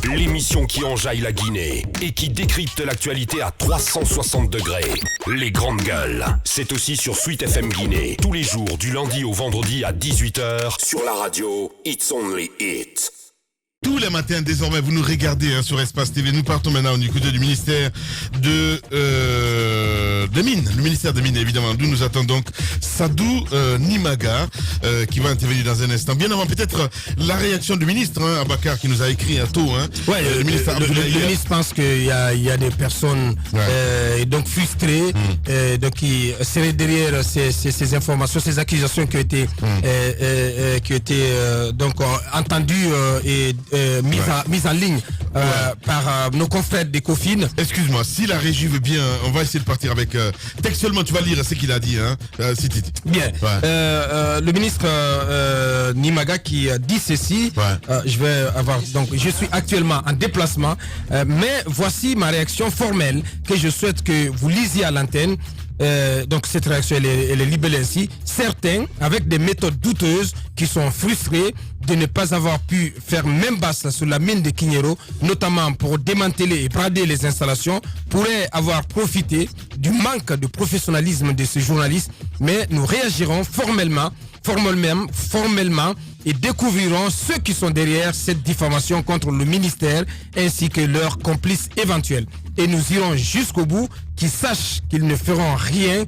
l'émission qui enjaille la Guinée et qui décrypte l'actualité à 360 degrés. Les grandes gueules, c'est aussi sur Sweet FM Guinée, tous les jours du lundi au vendredi à 18h sur la radio It's Only It. Tous les matins, désormais, vous nous regardez sur Espace TV. Nous partons maintenant au côté du ministère des Mines. Le ministère des Mines, évidemment, d'où nous attend donc Sadou Nimaga, qui va intervenir dans un instant. Bien avant, peut-être la réaction du ministre, Abakar, qui nous a écrit un tôt. Le ministre pense qu'il y a des personnes donc frustrées, donc qui seraient derrière ces informations, ces accusations qui ont été, donc entendues et mise en ligne par nos confrères d'Ecofin. Excuse-moi, si la régie veut bien, on va essayer de partir avec... textuellement, tu vas lire ce qu'il a dit. Bien. Le ministre Nimaga qui dit ceci, je vais avoir... Donc, je suis actuellement en déplacement, mais voici ma réaction formelle que je souhaite que vous lisiez à l'antenne. Donc cette réaction elle est libellée ainsi. Certains avec des méthodes douteuses qui sont frustrés de ne pas avoir pu faire main basse sur la mine de Kignero, notamment pour démanteler et brader les installations, pourraient avoir profité du manque de professionnalisme de ces journalistes, mais nous réagirons formellement et découvriront ceux qui sont derrière cette diffamation contre le ministère ainsi que leurs complices éventuels. Et nous irons jusqu'au bout, qu'ils sachent qu'ils ne feront rien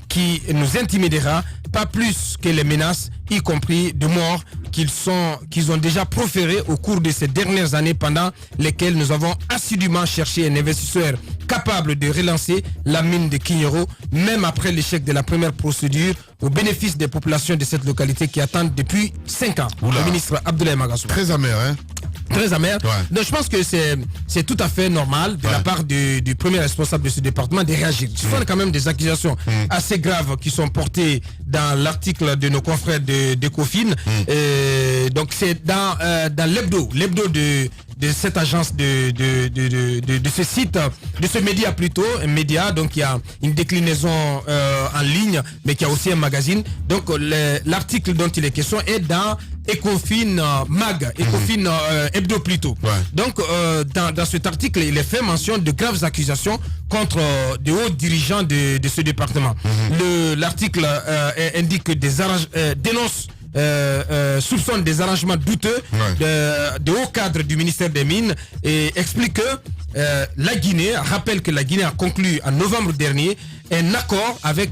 qui nous intimidera, pas plus que les menaces, y compris de mort, qu'ils ont déjà proférées au cours de ces dernières années pendant lesquelles nous avons assidûment cherché un investisseur capable de relancer la mine de Kignero, même après l'échec de la première procédure, au bénéfice des populations de cette localité qui attendent depuis 5 ans. Oula. Le ministre Abdoulaye Magassou. Très amer, Très amer. Ouais. Donc je pense que c'est tout à fait normal de la part du premier responsable de ce département de réagir. Ce sont quand même des accusations assez graves qui sont portées dans l'article de nos confrères d'Ecofin. Donc c'est dans l'hebdo de cette agence, de ce site, de ce média plutôt, un média, donc il y a une déclinaison en ligne, mais qui a aussi un magazine. Donc l'article dont il est question est dans Ecofin Mag, Ecofin Hebdo plutôt. Donc dans cet article, il est fait mention de graves accusations contre de hauts dirigeants de ce département. L'article indique que dénonce soupçonne des arrangements douteux de hauts cadres du ministère des Mines et explique que la Guinée, rappelle que la Guinée a conclu en novembre dernier un accord avec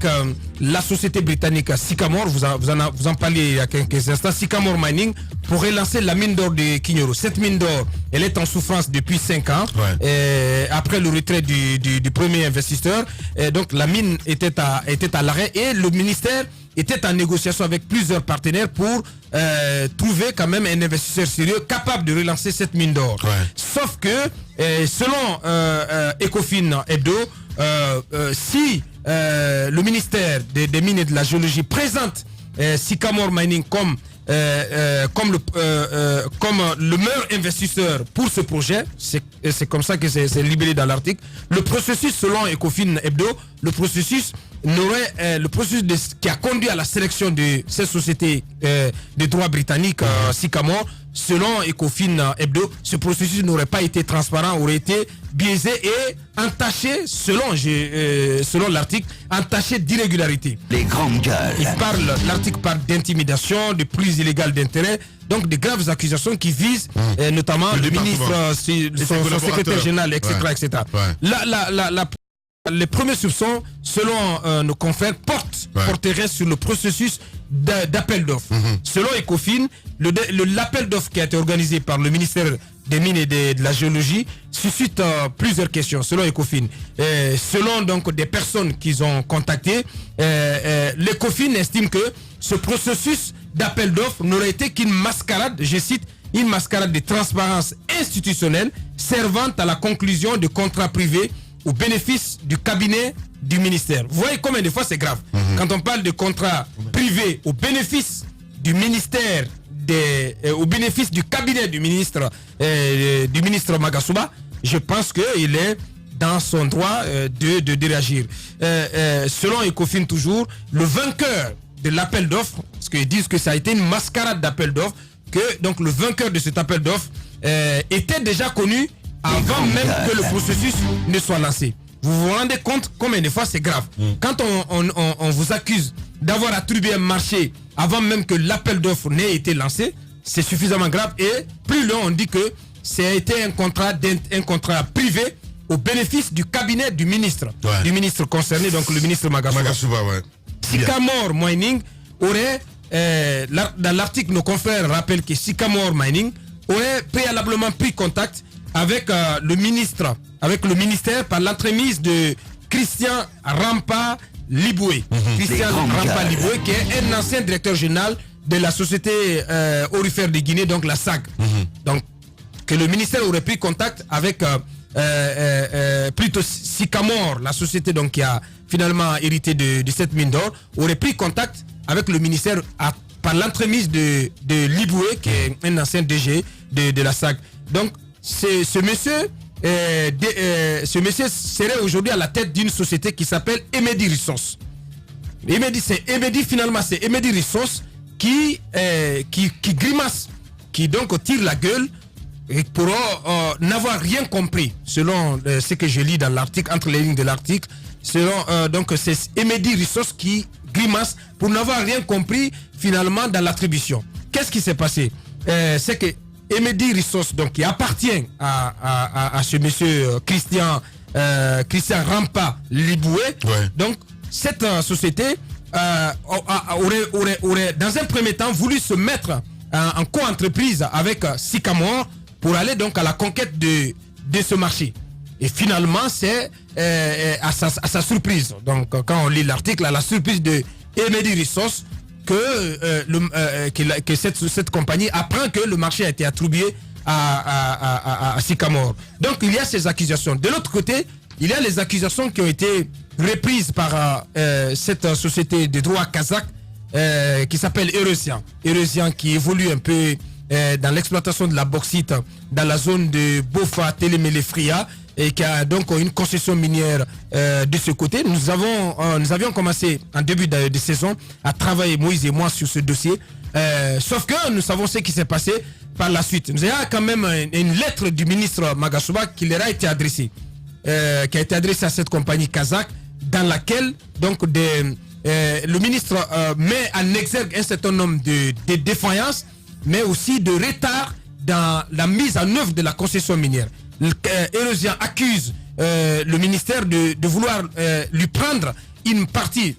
la société britannique Sycamore, vous en parliez il y a quelques instants, Sycamore Mining, pour relancer la mine d'or de Kignero. Cette mine d'or, elle est en souffrance depuis 5 ans, après le retrait du premier investisseur. Donc la mine était à l'arrêt et le ministère était en négociation avec plusieurs partenaires pour trouver quand même un investisseur sérieux capable de relancer cette mine d'or. Sauf que selon Ecofin Hebdo, si le ministère des Mines et de la Géologie présente Sycamore Mining comme le meilleur investisseur pour ce projet, c'est comme ça que c'est libellé dans l'article. Le processus, selon Ecofin Hebdo, le processus qui a conduit à la sélection de cette société de droit britannique Sycamore, selon Ecofin Hebdo, ce processus n'aurait pas été transparent, aurait été biaisé et entaché, selon l'article, entaché d'irrégularité. Les grandes gueules. L'article parle d'intimidation, de prise illégale d'intérêt, donc de graves accusations qui visent notamment le ministre, son secrétaire général, etc. etc. Les premiers soupçons, selon nos confrères, porteraient sur le processus d'appel d'offres. Selon Ecofin, l'appel d'offres qui a été organisé par le ministère des Mines et de la Géologie suscite plusieurs questions, selon Ecofin. Selon donc des personnes qu'ils ont contactées, l'Ecofin estime que ce processus d'appel d'offres n'aurait été qu'une mascarade, je cite, une mascarade de transparence institutionnelle servant à la conclusion de contrats privés au bénéfice du cabinet du ministère. Vous voyez combien de fois c'est grave. Quand on parle de contrats privés au bénéfice du ministère, au bénéfice du cabinet du ministre Magassouba, je pense qu'il est dans son droit de réagir. Selon Ecofin toujours, le vainqueur de l'appel d'offres, parce qu'ils disent que ça a été une mascarade d'appel d'offres, que donc le vainqueur de cet appel d'offres était déjà connu avant même que le processus ne soit lancé. Vous vous rendez compte combien de fois c'est grave. Quand on vous accuse d'avoir attribué un marché avant même que l'appel d'offres n'ait été lancé, c'est suffisamment grave. Et plus loin, on dit que c'était un contrat privé au bénéfice du cabinet du ministre concerné, donc le ministre Magasuba. Ouais. Sycamore Mining aurait, dans l'article, nos confrères rappellent que Sycamore Mining aurait préalablement pris contact avec le ministère par l'entremise de Christian Rampa Liboué. Christian Rampa Liboué, qui est un ancien directeur général de la société aurifère de Guinée, donc la SAG. Donc, que le ministère aurait pris contact avec plutôt Sycamore, la société donc, qui a finalement hérité de cette mine d'or, aurait pris contact avec le ministère par l'entremise de Liboué, qui est un ancien DG de la SAG. Donc, ce monsieur serait aujourd'hui à la tête d'une société qui s'appelle Emedi Resources. C'est Emedi Resources qui grimace, qui donc tire la gueule et pour n'avoir rien compris, selon ce que je lis dans l'article, entre les lignes de l'article, donc c'est Emedi Resources qui grimace pour n'avoir rien compris finalement dans l'attribution. Qu'est-ce qui s'est passé? C'est que Emedi Resources, donc qui appartient à ce monsieur Christian Rampa Liboué, donc cette société aurait dans un premier temps voulu se mettre en co-entreprise avec Sycamore pour aller donc à la conquête de ce marché. Et finalement, c'est à sa surprise, donc quand on lit l'article, à la surprise de Emedi Resources, que cette compagnie apprend que le marché a été attribué à Sycamore. Donc il y a ces accusations. De l'autre côté, il y a les accusations qui ont été reprises par cette société de droit kazakh qui s'appelle Erosian. Erosian qui évolue un peu dans l'exploitation de la bauxite dans la zone de Bofa, Télémélé-Fria, et qui a donc une concession minière de ce côté. Nous avions commencé en début de saison à travailler, Moïse et moi, sur ce dossier. Sauf que nous savons ce qui s'est passé par la suite. Nous avons quand même une lettre du ministre Magasuba qui leur a été adressée, qui a été adressée à cette compagnie kazakh, dans laquelle donc le ministre met en exergue un certain nombre de défaillances, mais aussi de retard dans la mise en œuvre de la concession minière. Erosian accuse le ministère de vouloir lui prendre une partie,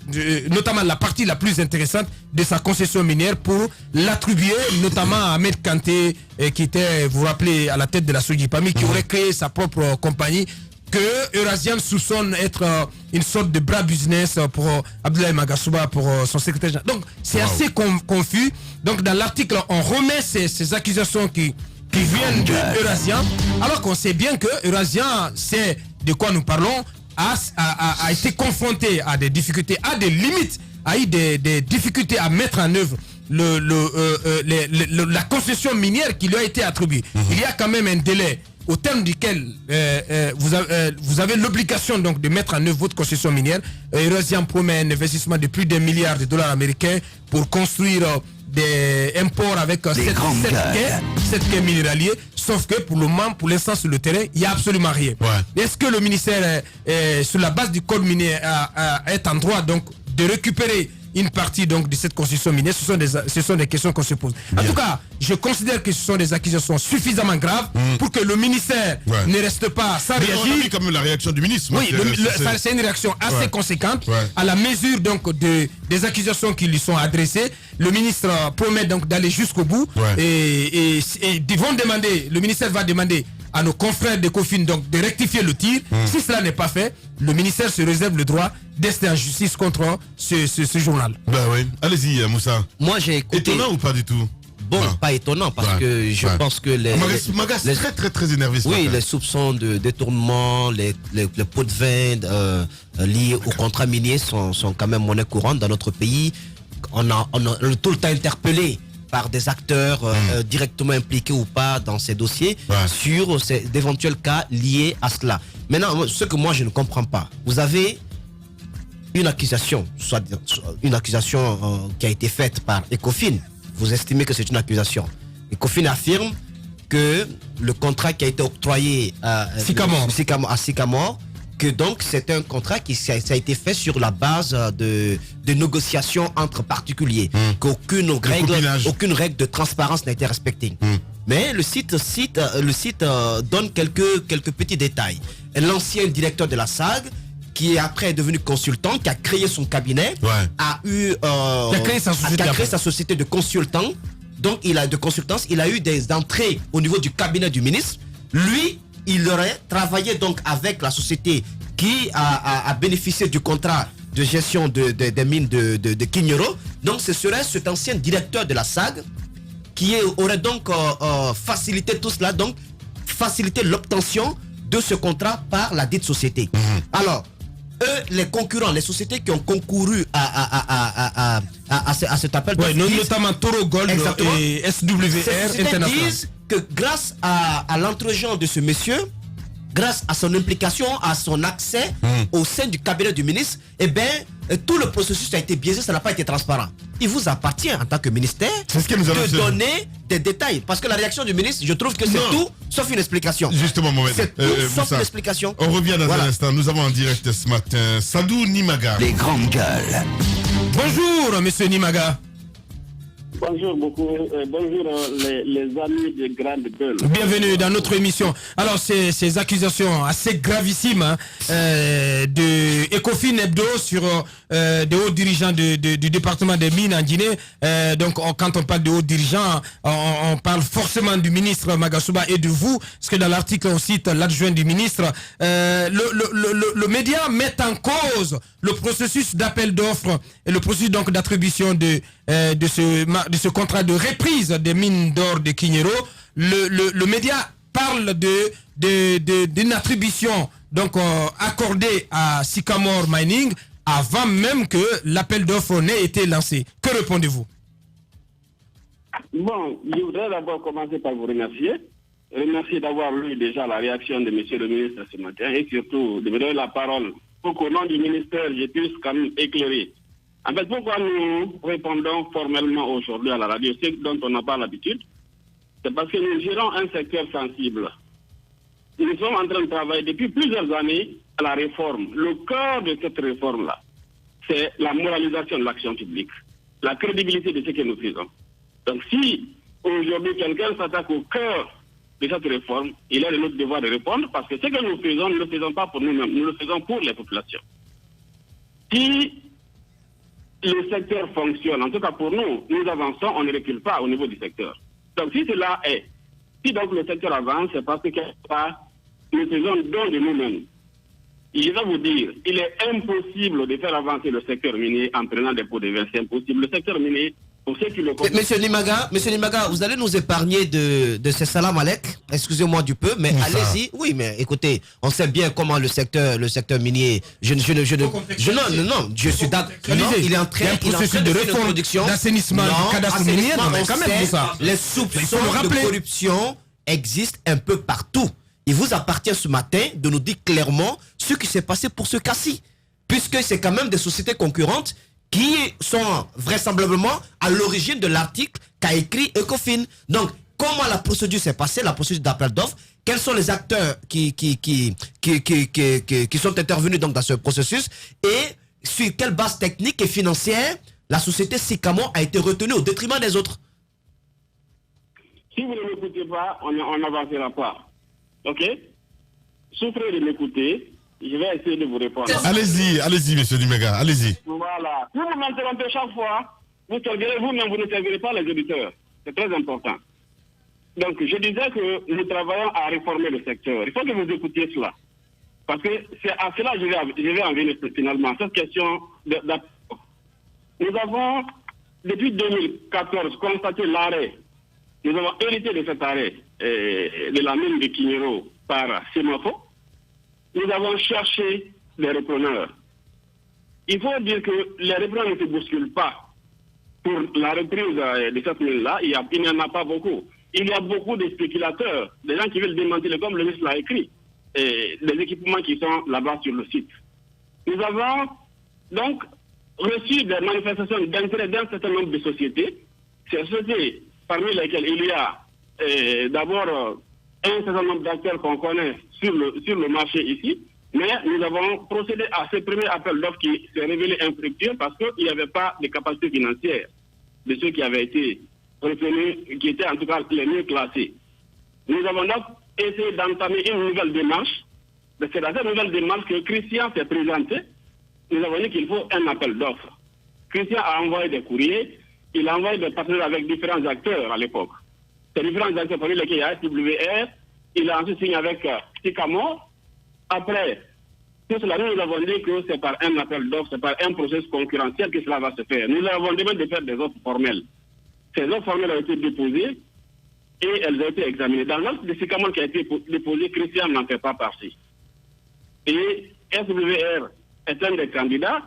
notamment la partie la plus intéressante de sa concession minière, pour l'attribuer notamment à Ahmed Kanté, qui était, vous vous rappelez, à la tête de la Sogipami, qui aurait créé sa propre compagnie, que Eurasian soupçonne être une sorte de bras business pour Abdoulaye Magasuba, pour son secrétaire général. Donc c'est assez confus. Donc dans l'article, on remet ces accusations qui viennent de Eurasian, alors qu'on sait bien que Eurasian sait de quoi nous parlons, a été confronté à des difficultés, à des limites, a eu des difficultés à mettre en œuvre la concession minière qui lui a été attribuée. Il y a quand même un délai au terme duquel vous avez l'obligation donc de mettre en œuvre votre concession minière. Eurasian promet un investissement de plus d'1 milliard de dollars américains pour construire des imports avec 7 quais minéraliers, sauf que pour le moment, pour l'instant sur le terrain, il n'y a absolument rien. Est-ce que le ministère, sur la base du code minier, est en droit donc de récupérer une partie donc de cette concession minière? Ce sont des questions qu'on se pose. En tout cas, je considère que ce sont des accusations suffisamment graves pour que le ministère ne reste pas sans réagir. On a vu quand même la réaction du ministre. Oui, c'est une réaction assez conséquente à la mesure donc des accusations qui lui sont adressées. Le ministre promet donc d'aller jusqu'au bout et le ministère va demander à nos confrères de Cofin donc de rectifier le tir. Si cela n'est pas fait, le ministère se réserve le droit d'ester en justice contre ce journal. Bah oui. Allez-y, Moussa. Moi j'ai écouté. Étonnant ou pas du tout? Bon, pas étonnant parce que je pense que Magas est très énervé. Les soupçons de détournement, les pots de vin liés au contrat minier sont quand même monnaie courante dans notre pays. On a tout le temps interpellé par des acteurs directement impliqués ou pas dans ces dossiers sur d'éventuels cas liés à cela. Maintenant, ce que moi je ne comprends pas, vous avez une accusation, soit une accusation qui a été faite par Ecofin. Vous estimez que c'est une accusation. Ecofin affirme que le contrat qui a été octroyé à Sycamore, que donc c'est un contrat qui ça a été fait sur la base de négociations entre particuliers, qu'aucune règle de transparence n'a été respectée. Mais le site donne quelques petits détails. L'ancien directeur de la SAG, qui est après devenu consultant, qui a créé son cabinet, a créé sa société de consultants. Donc il a eu des entrées au niveau du cabinet du ministre. Lui, il aurait travaillé donc avec la société qui a bénéficié du contrat de gestion des mines de Kignero. Donc ce serait cet ancien directeur de la SAG qui aurait donc facilité tout cela, donc facilité l'obtention de ce contrat par la dite société. Alors, eux, les concurrents, les sociétés qui ont concouru à cet appel d'offres, notamment Toro Gold et SWR International, disent que grâce à l'entregent de ce monsieur, grâce à son implication, à son accès au sein du cabinet du ministre, tout le processus a été biaisé, ça n'a pas été transparent. Il vous appartient en tant que ministère de donner des détails. Parce que la réaction du ministre, je trouve que c'est tout sauf une explication. Justement, Mohamed. C'est tout sauf une explication. On revient dans un instant. Nous avons en direct ce matin Sadou Nimaga. Les grandes gueules. Bonjour, monsieur Nimaga. Bonjour beaucoup, bonjour les amis des grandes gueules. Bienvenue dans notre émission. Alors ces accusations assez gravissimes de Ecofin Hebdo sur des hauts dirigeants du département des mines en Guinée. Donc quand on parle de hauts dirigeants, on parle forcément du ministre Magasuba et de vous, parce que dans l'article on cite l'adjoint du ministre. Le média met en cause le processus d'appel d'offres et le processus donc d'attribution de ce contrat de reprise des mines d'or de Kignero. Le média parle d'une attribution donc accordée à Sycamore Mining avant même que l'appel d'offres n'ait été lancé. Que répondez-vous? Bon, je voudrais d'abord commencer par vous remercier. Remercier d'avoir lu déjà la réaction de M. le ministre ce matin et surtout de me donner la parole pour qu'au nom du ministère, je puisse quand même éclairer. En fait, pourquoi nous répondons formellement aujourd'hui à la radio, ce dont on n'a pas l'habitude, c'est parce que nous gérons un secteur sensible. Nous sommes en train de travailler depuis plusieurs années à la réforme. Le cœur de cette réforme-là, c'est la moralisation de l'action publique, la crédibilité de ce que nous faisons. Donc si aujourd'hui quelqu'un s'attaque au cœur de cette réforme, il est de notre devoir de répondre parce que ce que nous faisons, nous ne le faisons pas pour nous-mêmes, nous le faisons pour les populations. Si le secteur fonctionne, en tout cas pour nous, nous avançons, on ne recule pas au niveau du secteur. Donc si cela est, si donc le secteur avance, c'est parce que quelque part, nous faisons don de nous-mêmes. Je vais vous dire, il est impossible de faire avancer le secteur minier en prenant des pots de vin, c'est impossible. Le secteur minier, pour ceux qui le connaissent... Monsieur Nimaga, vous allez nous épargner de ces salam alek, excusez-moi du peu, mais allez-y. Oui, mais écoutez, on sait bien comment le secteur minier... Je suis d'accord. Il est en train de réforme, d'assainissement, du cadastre minier, mais quand même, ça. Les soupçons de corruption existent un peu partout. Il vous appartient ce matin de nous dire clairement ce qui s'est passé pour ce cas-ci, puisque c'est quand même des sociétés concurrentes qui sont vraisemblablement à l'origine de l'article qu'a écrit Ecofin. Donc, comment la procédure s'est passée, la procédure d'appel d'offres, quels sont les acteurs qui sont intervenus donc dans ce processus et sur quelle base technique et financière la société Sycamore a été retenue au détriment des autres. Si vous ne m'écoutez pas, on n'avancera pas. Ok? Souffrez de m'écouter. Je vais essayer de vous répondre. Allez-y, monsieur Nimaga, allez-y. Voilà. Si vous m'interrompez chaque fois, vous servirez vous-même, vous ne servirez pas les auditeurs. C'est très important. Donc, je disais que nous travaillons à réformer le secteur. Il faut que vous écoutiez cela. Parce que c'est à cela que je vais en venir finalement. Cette question nous avons, depuis 2014, constaté l'arrêt. Nous avons hérité de cet arrêt de la mine de Kignero par Semafo. Nous avons cherché les repreneurs. Il faut dire que les repreneurs ne se bousculent pas. Pour la reprise de cette mine-là, il n'y en a pas beaucoup. Il y a beaucoup de spéculateurs, des gens qui veulent démentir, comme le ministre l'a écrit, les équipements qui sont là-bas sur le site. Nous avons donc reçu des manifestations d'intérêt d'un certain nombre de sociétés. Ces sociétés, parmi lesquelles il y a d'abord un certain nombre d'acteurs qu'on connaît sur le marché ici, mais nous avons procédé à ce premier appel d'offres qui s'est révélé infructueux parce qu'il n'y avait pas de capacité financière de ceux qui avaient été retenus, qui étaient en tout cas les mieux classés. Nous avons donc essayé d'entamer une nouvelle démarche. C'est dans cette nouvelle démarche que Christian s'est présenté. Nous avons dit qu'il faut un appel d'offres. Christian a envoyé des courriers, il a envoyé des partenaires avec différents acteurs à l'époque. Ces différents acteurs, parmi lesquels il y a SWR, il a ensuite signé avec Sycamore. Après tout cela, nous avons dit que c'est par un appel d'offres, c'est par un processus concurrentiel que cela va se faire. Nous avons demandé de faire des offres formelles. Ces offres formelles ont été déposées et elles ont été examinées. Dans l'offre de Sycamore qui a été déposée, Christian n'en fait pas partie. Et SWR est un des candidats.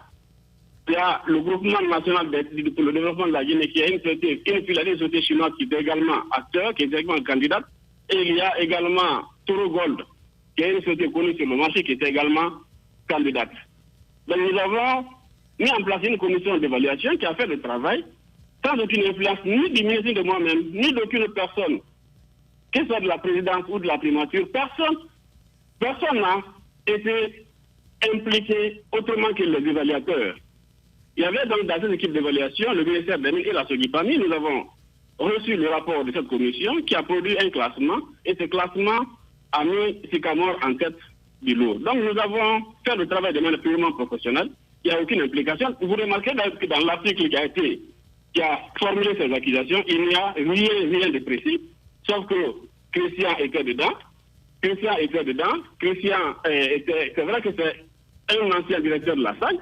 Il y a le groupement national pour le développement de la Guinée qui a une filiale de société chinoise qui est également acteur, qui est également candidate. Et il y a également Toro Gold, qui est une société connue sur le marché, qui est également candidate. Donc nous avons mis en place une commission d'évaluation qui a fait le travail sans aucune influence ni du ministre de moi-même, ni d'aucune personne, que ce soit de la présidence ou de la primature. Personne n'a été impliqué autrement que les évaluateurs. Il y avait donc dans cette équipe d'évaluation le ministère des Mines et la SOGIPAMI. Nous avons reçu le rapport de cette commission qui a produit un classement et ce classement a mis Sycamore en tête du lot. Donc nous avons fait le travail de manière purement professionnelle. Il n'y a aucune implication. Vous remarquez que dans l'article qui a formulé ces accusations, il n'y a rien de précis, sauf que Christian était dedans. C'est vrai que c'est un ancien directeur de la SAG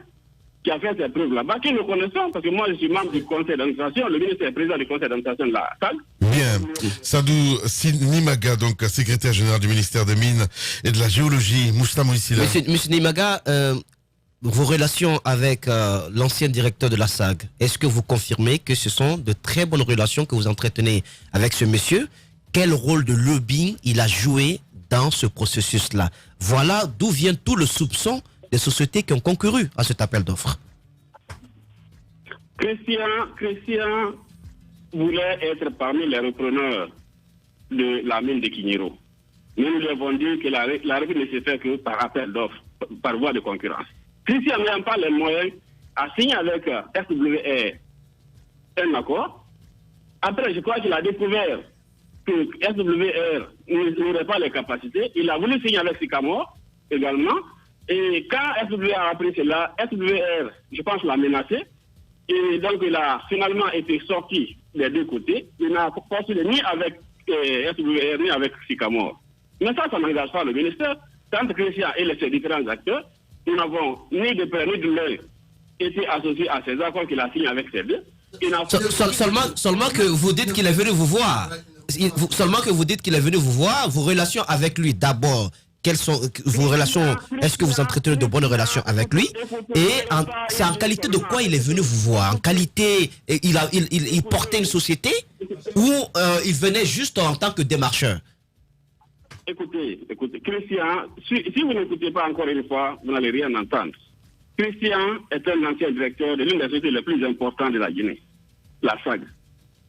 qui a fait ses preuves là-bas, que nous connaissons, parce que moi je suis membre du conseil d'administration, le ministre est président du conseil d'administration de la SAG. Bien. Sadou Nimaga, donc secrétaire général du ministère des Mines et de la Géologie. Mousta Moïsila. Monsieur Nimaga, vos relations avec l'ancien directeur de la SAG, est-ce que vous confirmez que ce sont de très bonnes relations que vous entretenez avec ce monsieur? Quel rôle de lobbying il a joué dans ce processus-là? Voilà d'où vient tout le soupçon des sociétés qui ont concouru à cet appel d'offres. Christian voulait être parmi les repreneurs de la mine de Kiniero. Nous lui avons dit que la reprise ne se fait que par appel d'offres, par voie de concurrence. Christian n'a pas les moyens à signer avec SWR un accord. Après, je crois qu'il a découvert que SWR n'aurait pas les capacités. Il a voulu signer avec Sycamore également. Et quand SWR a appris cela, SWR, je pense, l'a menacé. Et donc, il a finalement été sorti des deux côtés. Il n'a postulé ni avec SWR, ni avec Sycamore. Mais ça n'engage pas le ministère. Tant que Christian et les différents acteurs, nous n'avons ni de père ni de mère été associés à ces accords qu'il a signés avec ces deux. Seulement que vous dites qu'il est venu vous voir. Seulement que vous dites qu'il est venu vous voir, vos relations avec lui d'abord. Quelles sont vos relations? Est-ce que vous entretenez de bonnes relations avec lui? Et c'est en qualité de quoi il est venu vous voir? En qualité, il portait une société ou il venait juste en tant que démarcheur? Écoutez, Christian, si vous n'écoutez pas encore une fois, vous n'allez rien entendre. Christian est un ancien directeur de l'une des sociétés les plus importantes de la Guinée, la SAG.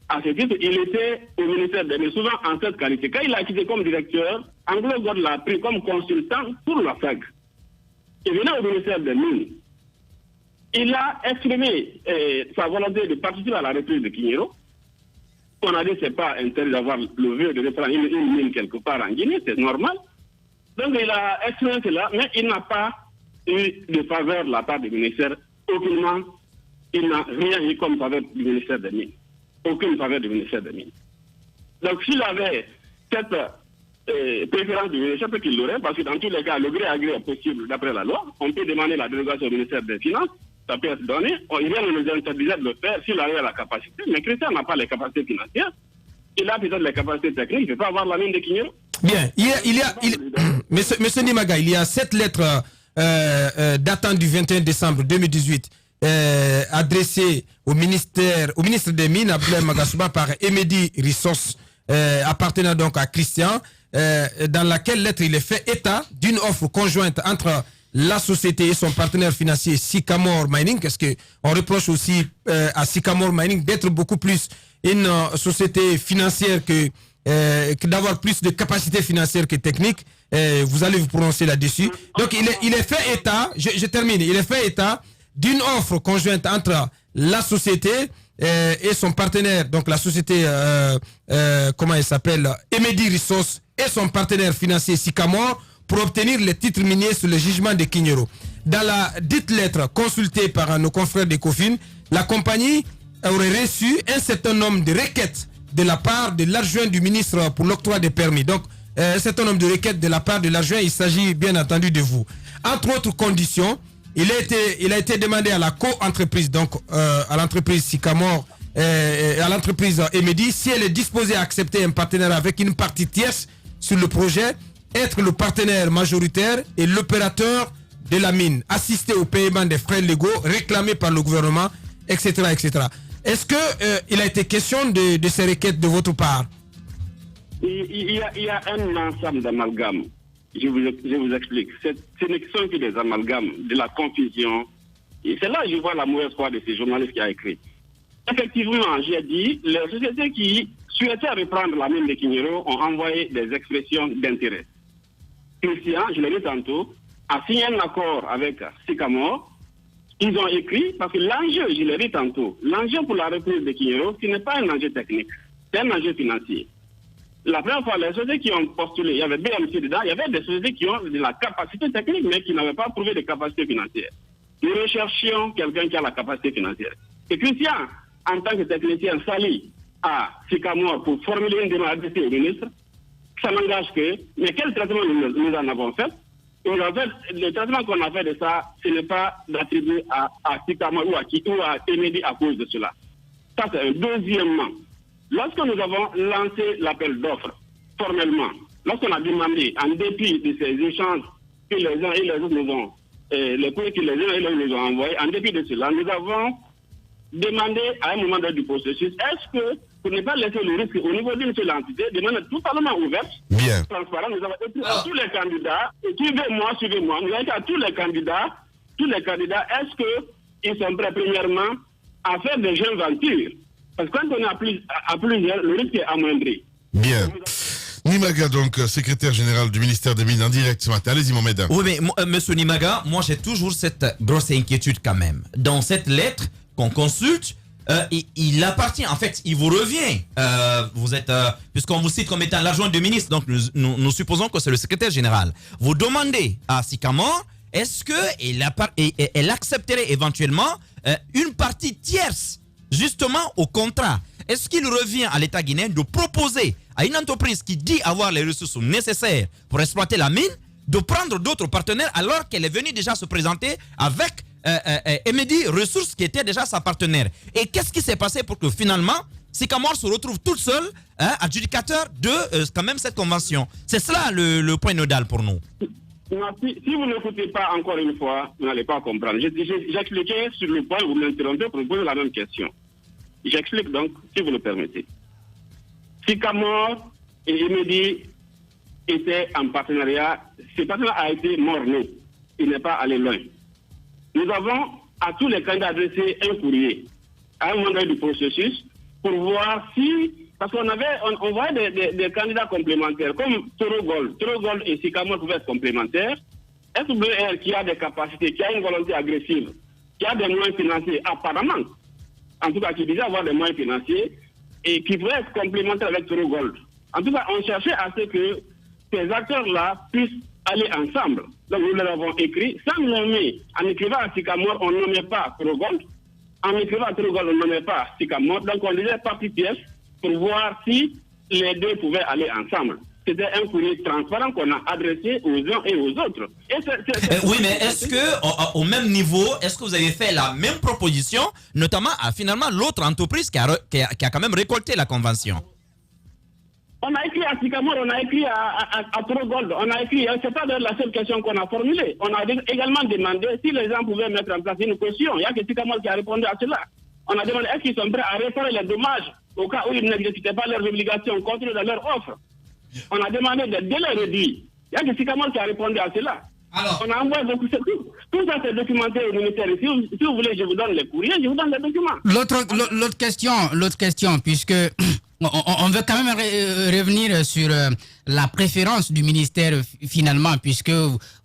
À ce titre, il était au ministère des Mines, souvent en cette qualité. Quand il a quitté comme directeur, AngloGold l'a pris comme consultant pour la SAG. Il venait au ministère des Mines. Il a exprimé sa volonté de participer à la reprise de Kiniero. On a dit que ce n'est pas interdit d'avoir le vœu de reprendre une mine quelque part en Guinée, c'est normal. Donc il a exprimé cela, mais il n'a pas eu de faveur de la part du ministère. Aucunement, il n'a rien eu comme faveur du ministère des Mines. Aucune faveur du ministère des Mines. Donc s'il avait cette préférence du ministère, peut qu'il l'aurait, parce que dans tous les cas, le gré à gré est possible d'après la loi. On peut demander la délégation au ministère des Finances, ça peut être donné. Il vient nous interdire de le faire s'il a la capacité, mais Christian n'a pas les capacités financières. Il a peut-être les capacités techniques, il ne peut pas avoir la mine de Kiniero. Bien, Monsieur Nimaga, il y a cette lettre datant du 21 décembre 2018 adressée au ministre des Mines, Abdoulaye Magasouba, par Emedi Rissos, appartenant donc à Christian, dans laquelle lettre il est fait état d'une offre conjointe entre la société et son partenaire financier Sycamore Mining, parce qu'on reproche aussi à Sycamore Mining d'être beaucoup plus une société financière que d'avoir plus de capacités financières que techniques. Vous allez vous prononcer là-dessus. Donc il est fait état, je termine, il est fait état d'une offre conjointe entre la société et son partenaire, donc la société, comment elle s'appelle, Emedi Resources, et son partenaire financier Sycamore, pour obtenir les titres miniers sur le jugement de Kignero. Dans la dite lettre consultée par nos confrères d'Ecofin, la compagnie aurait reçu un certain nombre de requêtes de la part de l'adjoint du ministre pour l'octroi des permis. Donc, un certain nombre de requêtes de la part de l'adjoint, il s'agit bien entendu de vous. Entre autres conditions, il a été demandé à la co-entreprise, donc à l'entreprise Sycamore et à l'entreprise Emedi, si elle est disposée à accepter un partenaire avec une partie tierce sur le projet, être le partenaire majoritaire et l'opérateur de la mine, assister au paiement des frais légaux réclamés par le gouvernement, etc. etc. Est-ce qu'il a été question de ces requêtes de votre part? Il y a un ensemble d'amalgames. Je vous explique. Ce ne sont que des amalgames, de la confusion. Et c'est là que je vois la mauvaise foi de ces journalistes qui a écrit. Effectivement, j'ai dit, les sociétés qui souhaitaient reprendre la mine de Kignero ont envoyé des expressions d'intérêt. Christian, je l'ai dit tantôt, a signé un accord avec Sycamore. Ils ont écrit, parce que l'enjeu, je l'ai dit tantôt, l'enjeu pour la reprise de Kignero, ce n'est pas un enjeu technique, c'est un enjeu financier. La première fois, les sociétés qui ont postulé, il y avait BMC dedans, il y avait des sociétés qui ont de la capacité technique, mais qui n'avaient pas prouvé de capacité financière. Nous recherchions quelqu'un qui a la capacité financière. Et Christian, en tant que technicien, s'allie à Sycamore pour formuler une demande adressée au ministre. Ça n'engage que, mais quel traitement nous en avons fait? En fait, le traitement qu'on a fait de ça, ce n'est pas d'attribuer à Sycamore ou à Emedi à cause de cela. Ça, c'est un. Deuxièmement, lorsque nous avons lancé l'appel d'offres, formellement, lorsqu'on a demandé, en dépit de ces échanges que les uns et les autres nous ont, les courriers que les uns et les autres nous ont envoyés, en dépit de cela, nous avons demandé à un moment du processus, est-ce que, pour ne pas laisser le risque au niveau d'une seule entité, de manière totalement ouverte, transparente, nous avons écrit à tous les candidats, suivez-moi, nous avons écrit à tous les candidats, est-ce qu'ils sont prêts, premièrement, à faire des jeunes aventures? Parce que quand on est à plusieurs, le risque est amoindri. Bien. Nimaga, donc, secrétaire général du ministère des Mines, en direct ce matin. Allez-y, Mohamed. Oui, mais monsieur Nimaga, moi j'ai toujours cette grosse inquiétude quand même. Dans cette lettre qu'on consulte, il appartient, en fait, il vous revient. Vous êtes, puisqu'on vous cite comme étant l'adjoint du ministre, donc nous supposons que c'est le secrétaire général. Vous demandez à Sycamore, est-ce qu'elle accepterait éventuellement une partie tierce justement au contrat? Est-ce qu'il revient à l'État guinéen de proposer à une entreprise qui dit avoir les ressources nécessaires pour exploiter la mine de prendre d'autres partenaires alors qu'elle est venue déjà se présenter avec Emedi Ressources qui était déjà sa partenaire? Et qu'est-ce qui s'est passé pour que finalement Sycamore se retrouve toute seule adjudicateur de quand même cette convention? C'est cela le point nodal pour nous. Non, si vous n'écoutez pas encore une fois, vous n'allez pas comprendre. J'expliquais sur le point, vous m'interrompez pour poser la même question. J'explique donc, si vous le permettez. Sycamore et Emedi étaient en partenariat. Ce partenariat a été mort-né. Il n'est pas allé loin. Nous avons à tous les candidats adressé un courrier à un moment du processus pour voir si, parce on voyait des candidats complémentaires comme Toro Gold et Sycamore pouvaient être complémentaires. SWR qui a des capacités, qui a une volonté agressive, qui a des moyens financiers apparemment, en tout cas qui disait avoir des moyens financiers et qui pourrait être complémentaire avec Toro Gold. En tout cas, on cherchait à ce que ces acteurs-là puissent aller ensemble. Donc nous l'avons écrit, sans nommer, en écrivant à Sycamore, on ne nommait pas Toro Gold. En écrivant à Toro Gold, on ne nommait pas Sycamore. Donc on disait partie pièce pour voir si les deux pouvaient aller ensemble. C'était un courrier transparent qu'on a adressé aux uns et aux autres. Et oui, mais est-ce que au même niveau, est-ce que vous avez fait la même proposition, notamment à finalement l'autre entreprise qui a quand même récolté la convention? On a écrit à Sycamore, on a écrit à Toro Gold, on a écrit, c'est pas la seule question qu'on a formulée. On a également demandé si les gens pouvaient mettre en place une caution. Il n'y a que Sycamore qui a répondu à cela. On a demandé est-ce qu'ils sont prêts à réparer les dommages au cas où ils n'exécutaient pas leurs obligations contenues dans leur offre. On a demandé des délais réduits. Il n'y a que Sycamore qui a répondu à cela. Alors, on a envoyé tout ça, c'est documenté au ministère. Si vous voulez, je vous donne les courriers, je vous donne les documents. L'autre question, puisque on veut quand même revenir sur la préférence du ministère finalement, puisque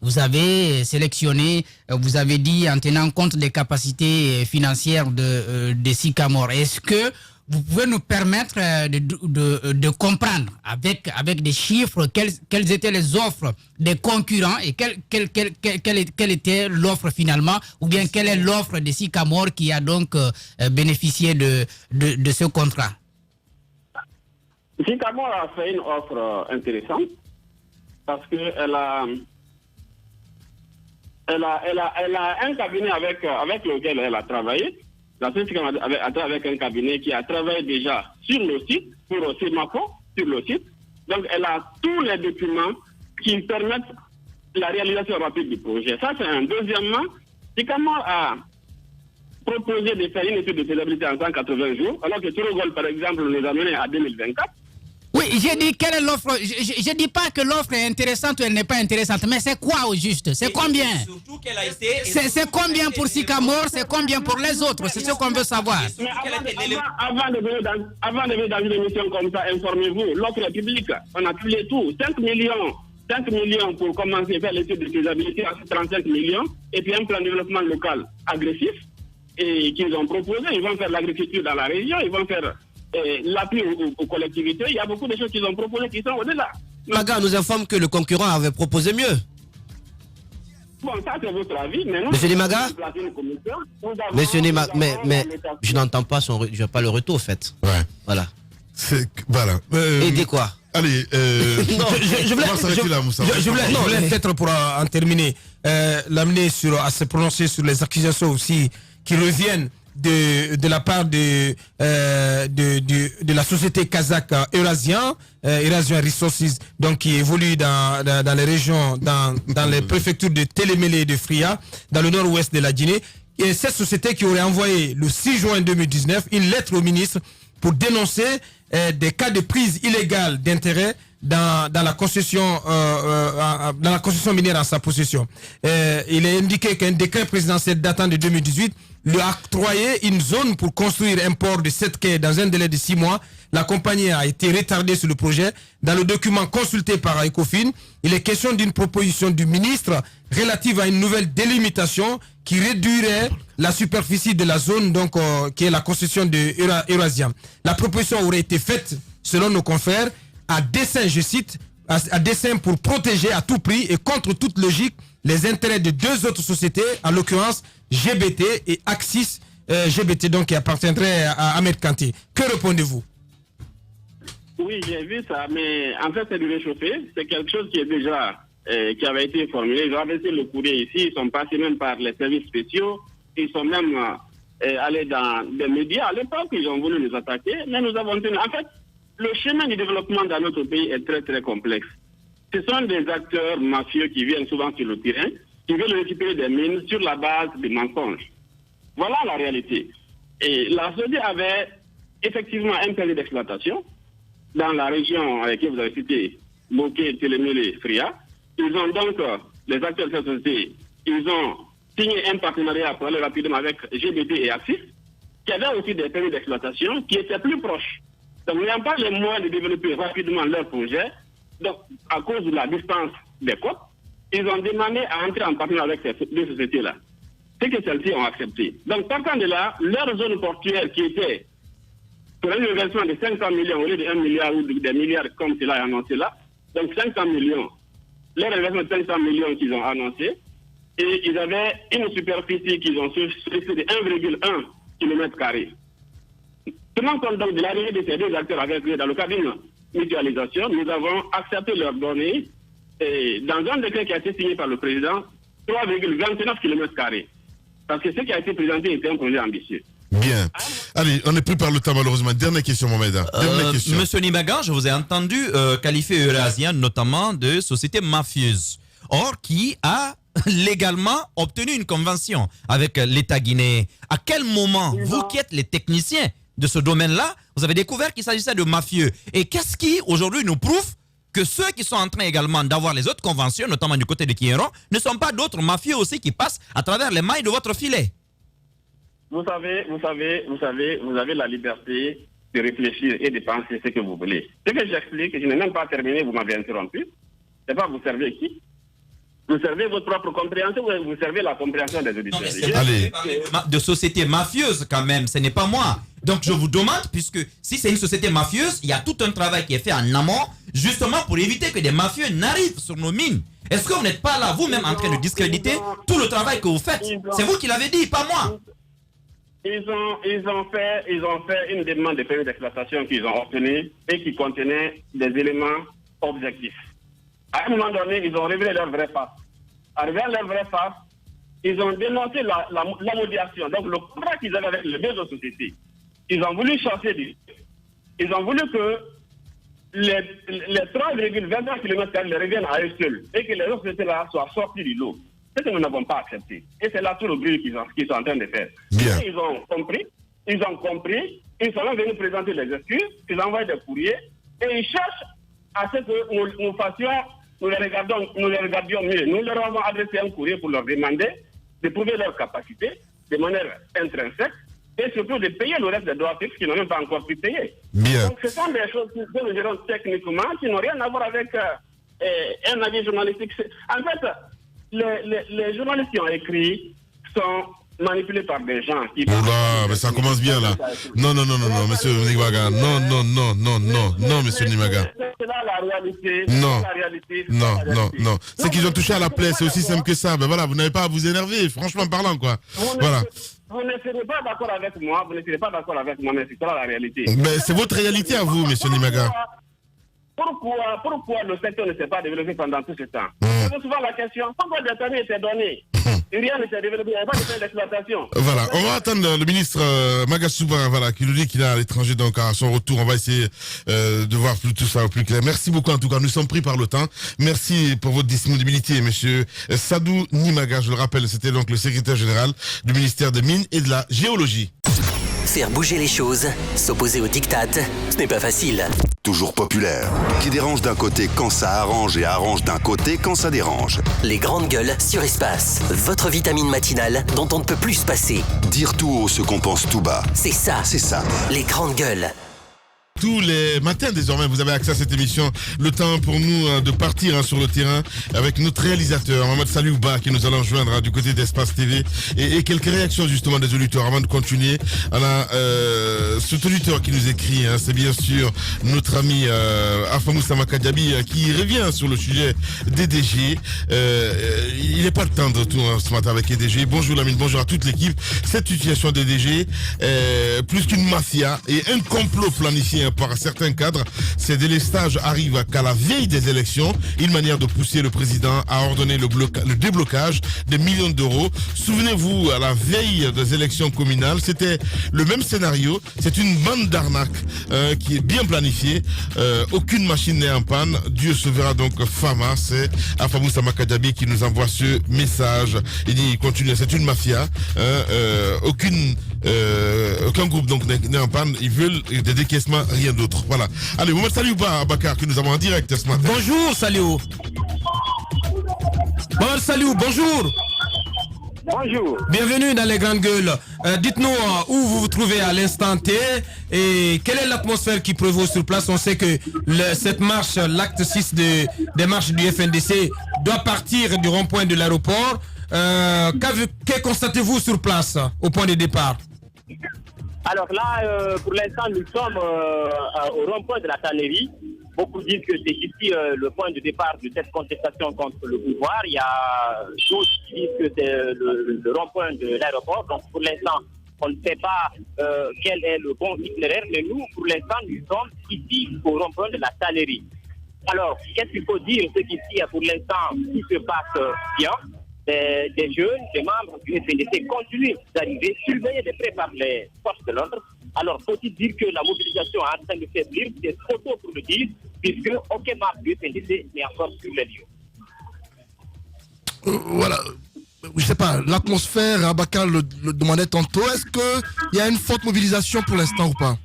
vous avez sélectionné, vous avez dit en tenant compte des capacités financières de Sycamore. Est-ce que vous pouvez nous permettre de comprendre avec des chiffres quelles étaient les offres des concurrents et quelle était l'offre finalement, ou bien quelle est l'offre de Sycamore qui a donc bénéficié de ce contrat? Sycamore a fait une offre intéressante parce qu'elle a un cabinet avec lequel elle a travaillé. La société avec un cabinet qui a travaillé déjà sur le site, pour Semaco, sur le site. Donc, elle a tous les documents qui permettent la réalisation rapide du projet. Ça, c'est un. Deuxièmement, Sycamore a proposé de faire une étude de faisabilité en 180 jours, alors que Turogol, par exemple, nous a mené à 2024. Oui, j'ai dit quelle est l'offre. Je dis pas que l'offre est intéressante ou elle n'est pas intéressante, mais c'est quoi au juste? C'est combien? C'est combien pour Sycamore? C'est combien pour les autres? C'est ce qu'on veut savoir. Mais avant de venir dans une émission comme ça, informez-vous, l'offre est publique. On a publié tout. 5 millions pour commencer à faire l'étude de faisabilité, 35 millions, et puis un plan de développement local agressif et qu'ils ont proposé. Ils vont faire l'agriculture dans la région, ils vont faire l'appui aux collectivités. Il y a beaucoup de choses qu'ils ont proposées qui sont au-delà. Maga nous informe que le concurrent avait proposé mieux. Bon, ça c'est votre avis, mais nous... Monsieur Nimaga, Monsieur Nimaga, mais je n'entends pas je n'ai pas le retour, en fait. Ouais. Voilà. Voilà. Aider quoi? Allez, je voulais peut-être pour en terminer, l'amener à se prononcer sur les accusations aussi qui reviennent de la part de la société kazakh Eurasian Resources, donc qui évolue dans les régions, dans les préfectures de Télémélé et de Fria, dans le nord-ouest de la Guinée. Et cette société qui aurait envoyé le 6 juin 2019 une lettre au ministre pour dénoncer des cas de prise illégale d'intérêt dans la concession minière en sa possession. Il est indiqué qu'un décret présidentiel datant de 2018 lui a octroyé une zone pour construire un port de 7 quais dans un délai de 6 mois. La compagnie a été retardée sur le projet. Dans le document consulté par Ecofin, il est question d'une proposition du ministre relative à une nouvelle délimitation qui réduirait la superficie de la zone, donc qui est la concession de Eurasian. La proposition aurait été faite, selon nos confrères, à dessein, je cite, à dessein pour protéger à tout prix et contre toute logique les intérêts de deux autres sociétés, en l'occurrence GBT et Axis GBT, donc qui appartiendrait à Ahmed Kanté. Que répondez-vous? Oui, j'ai vu ça, mais en fait c'est du réchauffé. C'est quelque chose qui est déjà qui avait été formulé. Ils ont adressé le courrier ici, ils sont passés même par les services spéciaux, ils sont même allés dans des médias. À l'époque, ils ont voulu nous attaquer, mais nous avons tenu. En fait, le chemin du développement dans notre pays est très très complexe. Ce sont des acteurs mafieux qui viennent souvent sur le terrain, qui veulent récupérer des mines sur la base des mensonges. Voilà la réalité. Et la société avait effectivement un permis d'exploitation dans la région avec qui vous avez cité, Boké, Télémélé, Fria. Ils ont donc, les acteurs de cette société, ils ont signé un partenariat pour aller rapidement avec GBT et Axis, qui avaient aussi des permis d'exploitation qui étaient plus proches. Donc, n'ayant pas les moyens de développer rapidement leur projet, donc, à cause de la distance des côtes, ils ont demandé à entrer en partenariat avec ces deux sociétés-là. C'est que celles-ci ont accepté. Donc, partant de là, leur zone portuaire qui était pour un investissement de 500 millions au lieu de 1 milliard ou des milliards comme cela est annoncé là, donc 500 millions, leur investissement de 500 millions qu'ils ont annoncé, et ils avaient une superficie qu'ils ont sollicité de 1,1 km². Tenant compte donc de l'arrivée de ces deux acteurs avec eux dans le cadre d'une mutualisation, nous avons accepté leurs données et dans un décret qui a été signé par le président, 3,29 km². Parce que ce qui a été présenté était un projet ambitieux. Bien. Allez, on est pris par le temps malheureusement. Dernière question, Mohamed. Dernière question. Monsieur Nimaga, je vous ai entendu qualifier Eurasian notamment de société mafieuse. Or, qui a légalement obtenu une convention avec l'État guinéen. À quel moment, vous qui êtes les techniciens de ce domaine-là, vous avez découvert qu'il s'agissait de mafieux? Et qu'est-ce qui, aujourd'hui, nous prouve que ceux qui sont en train également d'avoir les autres conventions, notamment du côté de Kieron, ne sont pas d'autres mafieux aussi qui passent à travers les mailles de votre filet? Vous avez la liberté de réfléchir et de penser ce que vous voulez. Ce que j'explique, je n'ai même pas terminé, vous m'avez interrompu. C'est pas vous servez qui? Vous servez votre propre compréhension ou vous servez la compréhension des auditeurs? Allez. De société mafieuse quand même, ce n'est pas moi. Donc je vous demande, puisque si c'est une société mafieuse, il y a tout un travail qui est fait en amont, justement pour éviter que des mafieux n'arrivent sur nos mines. Est-ce que vous n'êtes pas là vous-même en train de discréditer tout le travail que vous faites? C'est vous qui l'avez dit, pas moi. Ils ont fait une demande de permis d'exploitation qu'ils ont obtenue et qui contenait des éléments objectifs. À un moment donné, ils ont révélé leur vraie face. Arrivé à leur vraie face, ils ont dénoncé la modération. Donc, le contrat qu'ils avaient avec les deux autres sociétés, ils ont voulu changer. Ils ont voulu que les 3,23 km reviennent à eux seuls et que les autres sociétés-là soient sorties du lot. C'est ce que nous n'avons pas accepté. Et c'est là tout le bruit qu'ils sont en train de faire. Bien. Ils ont compris, ils sont même venus présenter les excuses, ils ont envoyé des courriers et ils cherchent à ce que nous fassions. Nous les regardions mieux. Nous leur avons adressé un courrier pour leur demander de prouver leur capacité de manière intrinsèque et surtout de payer le reste des droits fixes qu'ils n'ont même pas encore pu payer. Bien. Donc ce sont des choses que nous gérons techniquement qui n'ont rien à voir avec un avis journalistique. En fait, les journalistes qui ont écrit sont manipulés par des gens qui... Oula, mais ça commence bien là. Non, monsieur Nimaga. Non, monsieur Nimaga. C'est là la réalité. Non. C'est qu'ils ont touché à la plaie, c'est aussi simple que ça. Ben voilà, vous n'avez pas à vous énerver, franchement parlant, quoi. Voilà. Vous ne serez pas d'accord avec moi, mais c'est ça la réalité. Mais c'est votre réalité à vous, monsieur Nimaga. Pourquoi le secteur ne s'est pas développé pendant tout ce temps? C'est souvent la question. Pourquoi des permis étaient donnés et rien ne s'est développé? Il n'y avait pas de fin d'exploitation. Voilà, on va attendre le ministre Magasuba, voilà, qui nous dit qu'il est à l'étranger, donc à son retour, on va essayer de voir tout ça au plus clair. Merci beaucoup en tout cas, nous sommes pris par le temps. Merci pour votre disponibilité, monsieur Sadou Nimaga, je le rappelle, c'était donc le secrétaire général du ministère des Mines et de la Géologie. Faire bouger les choses, s'opposer aux diktats, ce n'est pas facile. Toujours populaire, qui dérange d'un côté quand ça arrange et arrange d'un côté quand ça dérange. Les grandes gueules sur Espace, votre vitamine matinale dont on ne peut plus se passer. Dire tout haut ce qu'on pense tout bas. C'est ça, les grandes gueules. Tous les matins désormais, vous avez accès à cette émission. Le temps pour nous de partir sur le terrain avec notre réalisateur Mohamed Saliouba qui nous allons joindre du côté d'Espace TV et quelques réactions justement des auditeurs avant de continuer. On a cet auditeur qui nous écrit, c'est bien sûr notre ami Afamou Samakadiabi qui revient sur le sujet d'EDG. Il n'est pas le temps de retour ce matin avec EDG. Bonjour Lamine, bonjour à toute l'équipe. Cette situation d'EDG, plus qu'une mafia et un complot planifié par certains cadres, ces délestages arrivent qu'à la veille des élections, une manière de pousser le président à ordonner le déblocage des millions d'euros. Souvenez-vous, à la veille des élections communales, c'était le même scénario. C'est une bande d'arnaques qui est bien planifiée. Aucune machine n'est en panne. Dieu se verra donc Fama. C'est Afamou Samakadiabi qui nous envoie ce message. Il dit, il continue, c'est une mafia. Aucun groupe donc n'est en panne. Ils veulent des décaissements, rien d'autre. Voilà. Allez, Mohamed Saliouba Bakar que nous avons en direct ce matin. Bonjour Saliou. Mohamed Saliou, bonjour. Bonjour. Bienvenue dans les grandes gueules. Dites-nous où vous vous trouvez à l'instant T et quelle est l'atmosphère qui prévaut sur place. On sait que cette marche, l'acte 6 des marches du FNDC doit partir du rond-point de l'aéroport. Que constatez-vous sur place au point de départ? Alors là, pour l'instant, nous sommes au rond-point de la tannerie. Beaucoup disent que c'est ici le point de départ de cette contestation contre le pouvoir. Il y a d'autres qui disent que c'est le rond-point de l'aéroport. Donc pour l'instant, on ne sait pas quel est le bon itinéraire, mais nous, pour l'instant, nous sommes ici au rond-point de la tannerie. Alors, qu'est-ce qu'il faut dire? C'est qu'ici, pour l'instant, tout se passe bien. Des jeunes, des membres du FNDC continuent d'arriver, surveillés de près par les forces de l'ordre. Alors, faut-il dire que la mobilisation est en train de faiblir? C'est trop tôt pour le dire, puisque aucun membre du FNDC n'est encore sur les lieux. Voilà. Je sais pas, l'atmosphère, Abakar le demandait tantôt. Est-ce qu'il y a une forte mobilisation pour l'instant ou pas?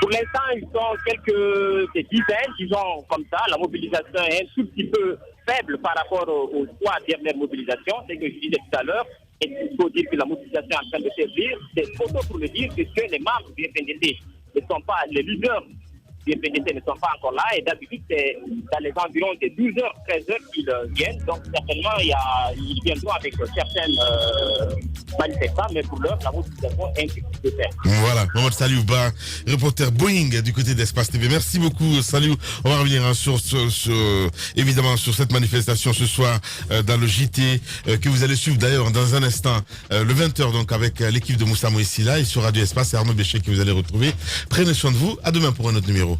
Pour l'instant, ils sont quelques dizaines, disons comme ça. La mobilisation est un tout petit peu faible par rapport aux 3 dernières mobilisations, c'est ce que je disais tout à l'heure. Et il faut dire que la mobilisation est en train de servir. C'est photo pour le dire puisque les membres du FNDC ne sont pas, les leaders du FNDC ne sont pas encore là. Et d'habitude, c'est dans les environs de 12h, 13h qu'ils viennent. Donc certainement, ils viendront avec certaines manifestants. Mais pour l'heure, la mobilisation est impossible de faire. Voilà, Mohamed Saliou Ba, reporter Boeing du côté d'Espace TV. Merci beaucoup Saliou. On va revenir évidemment sur cette manifestation ce soir dans le JT que vous allez suivre d'ailleurs dans un instant le 20h donc avec l'équipe de Moussa Moïsila et sur Radio Espace, c'est Arnaud Béchet que vous allez retrouver. Prenez soin de vous, à demain pour un autre numéro.